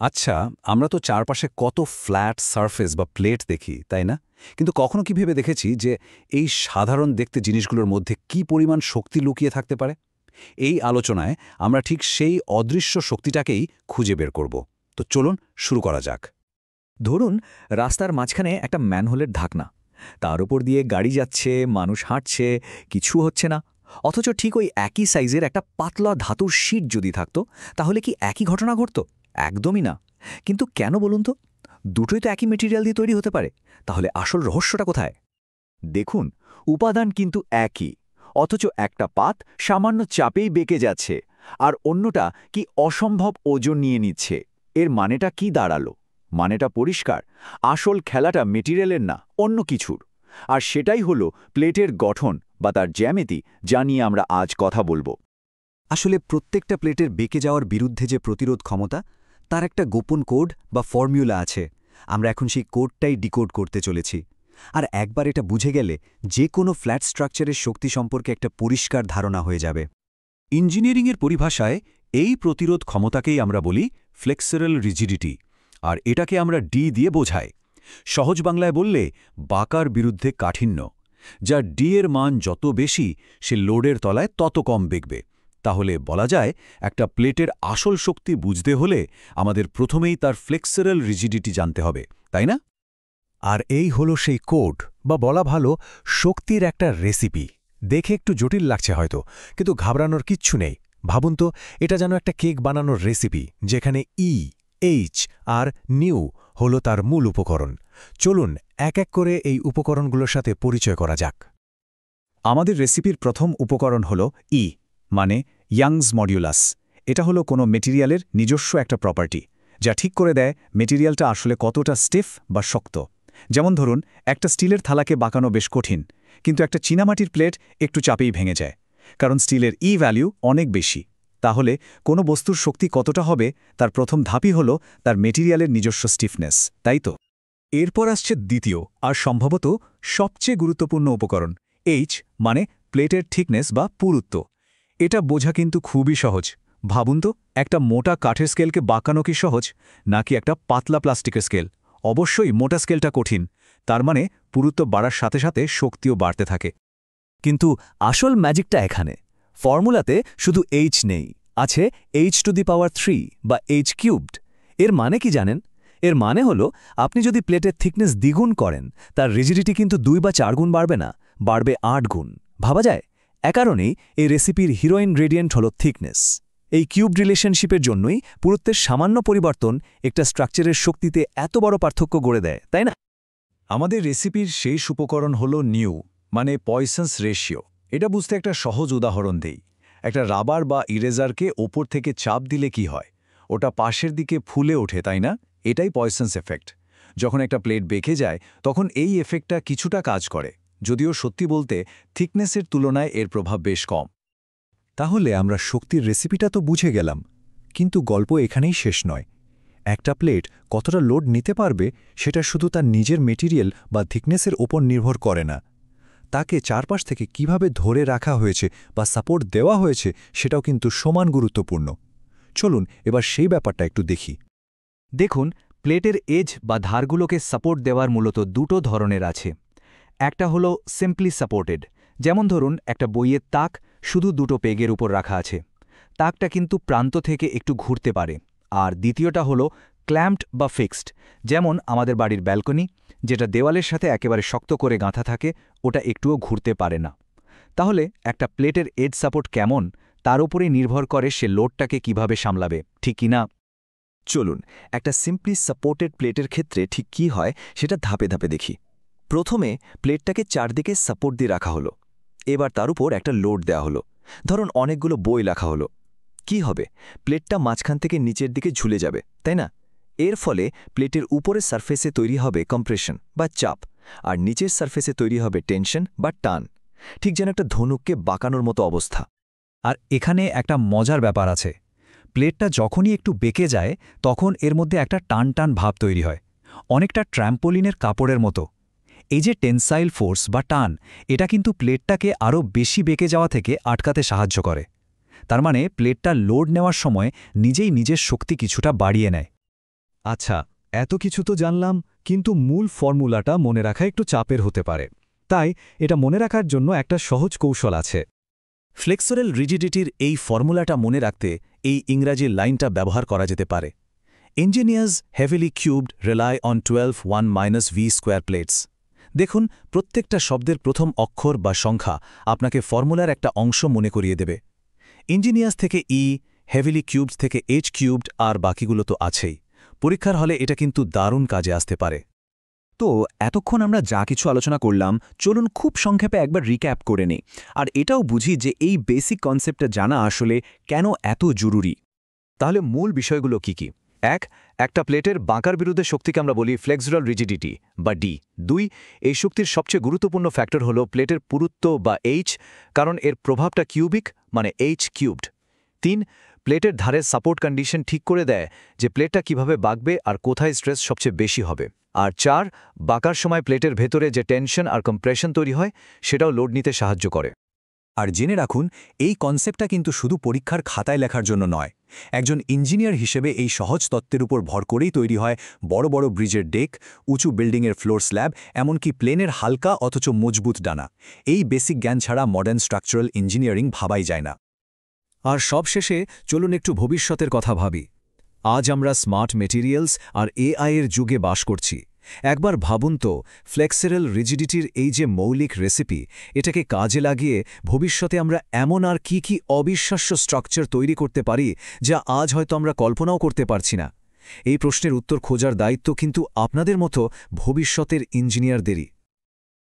আচ্ছা, আমরা তো চারপাশে কত ফ্ল্যাট সারফেস বা প্লেট দেখি, তাই না? কিন্তু কখনো কি ভেবে দেখেছি যে এই সাধারণ দেখতে জিনিসগুলোর মধ্যে কি পরিমাণ শক্তি লুকিয়ে থাকতে পারে? এই আলোচনায় আমরা ঠিক সেই অদৃশ্য শক্তিটাকেই খুঁজে বের করব। তো চলুন শুরু করা যাক। ধরুন রাস্তার মাঝখানে একটা ম্যানহোলের ঢাকনা, তার উপর দিয়ে গাড়ি যাচ্ছে, মানুষ হাঁটছে, কিছু হচ্ছে না। অথচ ঠিক ওই একই সাইজের একটা পাতলা ধাতুর শীট যদি থাকতো, তাহলে কি একই ঘটনা ঘটত? একদমই না। কিন্তু কেন বলুন তো? দুটোই তো একই মেটেরিয়াল দিয়ে তৈরি হতে পারে। তাহলে আসল রহস্যটা কোথায়? দেখুন, উপাদান কিন্তু একই, অথচ একটা পাত সামান্য চাপেই বেঁকে যাচ্ছে আর অন্যটা কি অসম্ভব ওজন নিয়ে নিচ্ছে। এর মানেটা কি দাঁড়ালো? মানেটা পরিষ্কার, আসল খেলাটা মেটেরিয়ালের না, অন্য কিছুর। আর সেটাই হলো প্লেটের গঠন বা তার জ্যামিতি, যা নিয়ে আমরা আজ কথা বলবো। আসলে প্রত্যেকটা প্লেটের বেঁকে যাওয়ার বিরুদ্ধে যে প্রতিরোধ ক্ষমতা, তার একটা গোপন কোড বা ফর্মুলা আছে। আমরা এখন সেই কোডটাই ডিকোড করতে চলেছি। আর একবার এটা বুঝে গেলে যে কোনো ফ্ল্যাট স্ট্রাকচারের শক্তি সম্পর্কে একটা পরিষ্কার ধারণা হয়ে যাবে। ইঞ্জিনিয়ারিংয়ের পরিভাষায় এই প্রতিরোধ ক্ষমতাকেই আমরা বলি ফ্লেক্সারাল রিজিডিটি, আর এটাকে আমরা ডি দিয়ে বোঝাই। সহজ বাংলায় বললে বাঁকার বিরুদ্ধে কাঠিন্য। যা ডি এর মান যত বেশি, সে লোডের তলায় তত কম বেগবে। তাহলে বলা যায়, একটা প্লেটের আসল শক্তি বুঝতে হলে আমাদের প্রথমেই তার ফ্লেক্সারাল রিজিডিটি জানতে হবে, তাই না? আর এই হলো সেই কোড, বা বলা ভালো শক্তির একটা রেসিপি। দেখে একটু জটিল লাগছে হয়তো, কিন্তু ঘাবড়ানোর কিচ্ছু নেই। ভাবুন তো, এটা যেন একটা কেক বানানোর রেসিপি, যেখানে ই, এইচ আর নিউ হলো তার মূল উপকরণ। চলুন এক এক করে এই উপকরণগুলোর সাথে পরিচয় করা যাক। আমাদের রেসিপির প্রথম উপকরণ হলো ই, মানে ইয়াংস মডিউলাস। এটা হলো কোনো মেটেরিয়ালের নিজস্ব একটা প্রপার্টি, যা ঠিক করে দেয় মেটেরিয়ালটা আসলে কতটা স্টিফ বা শক্ত। যেমন ধরুন, একটা স্টিলের থালাকে বাঁকানো বেশ কঠিন, কিন্তু একটা চীনামাটির প্লেট একটু চাপেই ভেঙে যায়, কারণ স্টিলের ই ভ্যালু অনেক বেশি। তাহলে কোনো বস্তুর শক্তি কতটা হবে, তার প্রথম ধাপই হলো তার মেটেরিয়ালের নিজস্ব স্টিফনেস, তাই তো? এরপর আসছে দ্বিতীয় আর সম্ভবত সবচেয়ে গুরুত্বপূর্ণ উপকরণ, এইচ, মানে প্লেটের থিকনেস বা পুরুত্ব। এটা বোঝা কিন্তু খুবই সহজ। ভাবুন তো, একটা মোটা কাঠের স্কেলকে বাঁকানো কি সহজ, নাকি একটা পাতলা প্লাস্টিকের স্কেল? অবশ্যই মোটা স্কেলটা কঠিন। তার মানে পুরুত্ব বাড়ার সাথে সাথে শক্তিও বাড়তে থাকে। কিন্তু আসল ম্যাজিকটা এখানে। ফর্মুলাতে শুধু এইচ নেই, আছে h⁻³ বা h³। এর মানে কি জানেন? এর মানে হলো, আপনি যদি প্লেটের থিকনেস দ্বিগুণ করেন, তার রিজিডিটি কিন্তু 2 বা 4 গুণ বাড়বে না, বাড়বে 8 গুণ। ভাবা যায়? এ কারণেই এই রেসিপির হিরোইন গ্রেডিয়েন্ট হল থিকনেস। এই কিউবড রিলেশনশিপের জন্যই পুরুত্বের সামান্য পরিবর্তন একটা স্ট্রাকচারের শক্তিতে এত বড় পার্থক্য গড়ে দেয়, তাই না? আমাদের রেসিপির শেষ উপকরণ হলো নিউ, মানে পয়সন্স রেশিও। এটা বুঝতে একটা সহজ উদাহরণ দেই। একটা রাবার বা ইরেজারকে ওপর থেকে চাপ দিলে কি হয়? ওটা পাশের দিকে ফুলে ওঠে, তাই না? এটাই পয়সন্স এফেক্ট। যখন একটা প্লেট বেঁকে যায়, তখন এই এফেক্টটা কিছুটা কাজ করে, যদিও সত্যি বলতে থিকনেসের তুলনায় এর প্রভাব বেশ কম। তাহলে আমরা শক্তির রেসিপিটা তো বুঝে গেলাম, কিন্তু গল্প এখানেই শেষ নয়। একটা প্লেট কতটা লোড নিতে পারবে, সেটা শুধু তার নিজের মেটেরিয়াল বা থিকনেসের ওপর নির্ভর করে না। তাকে চারপাশ থেকে কিভাবে ধরে রাখা হয়েছে বা সাপোর্ট দেওয়া হয়েছে, সেটাও কিন্তু সমান গুরুত্বপূর্ণ। চলুন এবার সেই ব্যাপারটা একটু দেখি। দেখুন, প্লেটের এজ বা ধারগুলোকে সাপোর্ট দেওয়ার মূলত দুটো ধরনের আছে। একটা হলো সিম্পলি সাপোর্টেড, যেমন ধরুন একটা বইয়ের তাক শুধু দুটো পেগের উপর রাখা আছে। তাকটা কিন্তু প্রান্ত থেকে একটু ঘুরতে পারে। আর দ্বিতীয়টা হলো ক্ল্যাম্পড বা ফিক্সড, যেমন আমাদের বাড়ির ব্যালকনি, যেটা দেওয়ালের সাথে একেবারে শক্ত করে গাঁথা থাকে, ওটা একটুও ঘুরতে পারে না। তাহলে একটা প্লেটের এজ সাপোর্ট কেমন, তার উপরেই নির্ভর করে সে লোডটাকে কিভাবে সামলাবে, ঠিক কি না? চলুন একটা সিম্পলি সাপোর্টেড প্লেটের ক্ষেত্রে ঠিক কী হয় সেটা ধাপে ধাপে দেখি। প্রথমে প্লেটটাকে চারদিকে সাপোর্ট দিয়ে রাখা হলো। এবার তার উপর একটা লোড দেওয়া হলো। ধরুন অনেকগুলো বই রাখা হলো। কি হবে? প্লেটটা মাঝখান থেকে নিচের দিকে ঝুলে যাবে, তাই না? এর ফলে প্লেটের উপরের সারফেসে তৈরি হবে কম্প্রেশন বা চাপ, আর নিচের সারফেসে তৈরি হবে টেনশন বা টান। ঠিক যেন একটা ধনুককে বাঁকানোর মতো অবস্থা। আর এখানে একটা মজার ব্যাপার আছে। প্লেটটা যখনই একটু বেঁকে যায়, তখন এর মধ্যে একটা টান টান ভাব তৈরি হয়, অনেকটা ট্র্যাম্পোলিনের কাপড়ের মতো। এই যে টেনসাইল ফোর্স বা টান, এটা কিন্তু প্লেটটাকে আরও বেশি বেঁকে যাওয়া থেকে আটকাতে সাহায্য করে। তার মানে প্লেটটা লোড নেওয়ার সময় নিজেই নিজের শক্তি কিছুটা বাড়িয়ে নেয়। আচ্ছা, এত কিছু তো জানলাম, কিন্তু মূল ফর্মুলাটা মনে রাখা একটু চাপের হতে পারে। তাই এটা মনে রাখার জন্য একটা সহজ কৌশল আছে। ফ্লেক্সোরাল রিজিডিটির এই ফর্মুলাটা মনে রাখতে এই ইংরাজি লাইনটা ব্যবহার করা যেতে পারে। Engineers heavily cubed rely on 12 1 - v square plates. দেখুন, প্রত্যেকটা শব্দের প্রথম অক্ষর বা সংখ্যা আপনাকে ফর্মুলার একটা অংশ মনে করিয়ে দেবে। ইঞ্জিনিয়ার্স থেকে হেভিলি কিউবড থেকে এইচ কিউবড, আর বাকিগুলো তো আছেই। পরীক্ষার হলে এটা কিন্তু দারুণ কাজে আসতে পারে। তো এতক্ষণ আমরা যা কিছু আলোচনা করলাম, চলুন খুব সংক্ষেপে একবার রিক্যাপ করে নিই, আর এটাও বুঝি যে এই বেসিক কনসেপ্টটা জানা আসলে কেন এত জরুরি। তাহলে মূল বিষয়গুলো কি কি? একটা প্লেটের বাঁকার বিরুদ্ধে শক্তিকে আমরা বলি ফ্লেক্সুরাল রিজিডিটি বা ডি। 2, এই শক্তির সবচেয়ে গুরুত্বপূর্ণ ফ্যাক্টর হল প্লেটের পুরুত্ব বা এইচ, কারণ এর প্রভাবটা কিউবিক মানে এইচ কিউবড। 3, প্লেটের ধারের সাপোর্ট কন্ডিশন ঠিক করে দেয় যে প্লেটটা কিভাবে বাঁকবে আর কোথায় স্ট্রেস সবচেয়ে বেশি হবে। আর 4, বাঁকার সময় প্লেটের ভেতরে যে টেনশন আর কম্প্রেশন তৈরি হয় সেটাও লোড নিতে সাহায্য করে। আর জেনে রাখুন, এই কনসেপ্টটা কিন্তু শুধু পরীক্ষার খাতায় লেখার জন্য নয়। একজন ইঞ্জিনিয়ার হিসেবে এই সহজ তত্ত্বের উপর ভর করেই তৈরি হয় বড় বড় ব্রিজের ডেক, উঁচু বিল্ডিংয়ের ফ্লোর স্ল্যাব, এমনকি প্লেনের হালকা অথচ মজবুত ডানা। এই বেসিক জ্ঞান ছাড়া মডার্ন স্ট্রাকচারাল ইঞ্জিনিয়ারিং ভাবাই যায় না। আর সবশেষে চলুন একটু ভবিষ্যতের কথা ভাবি। আজ আমরা স্মার্ট মেটেরিয়ালস আর এআইয়ের যুগে বাস করছি। একবার ভাবুন তো, ফ্লেক্সুরাল রিজিডিটির এই যে মৌলিক রেসিপি, এটাকে কাজে লাগিয়ে ভবিষ্যতে আমরা এমন আর কি অবিশ্বাস্য স্ট্রাকচার তৈরি করতে পারি যা আজ হয়তো আমরা কল্পনাও করতে পারছি না। এই প্রশ্নের উত্তর খোঁজার দায়িত্ব কিন্তু আপনাদের মতো ভবিষ্যতের ইঞ্জিনিয়ারদেরই।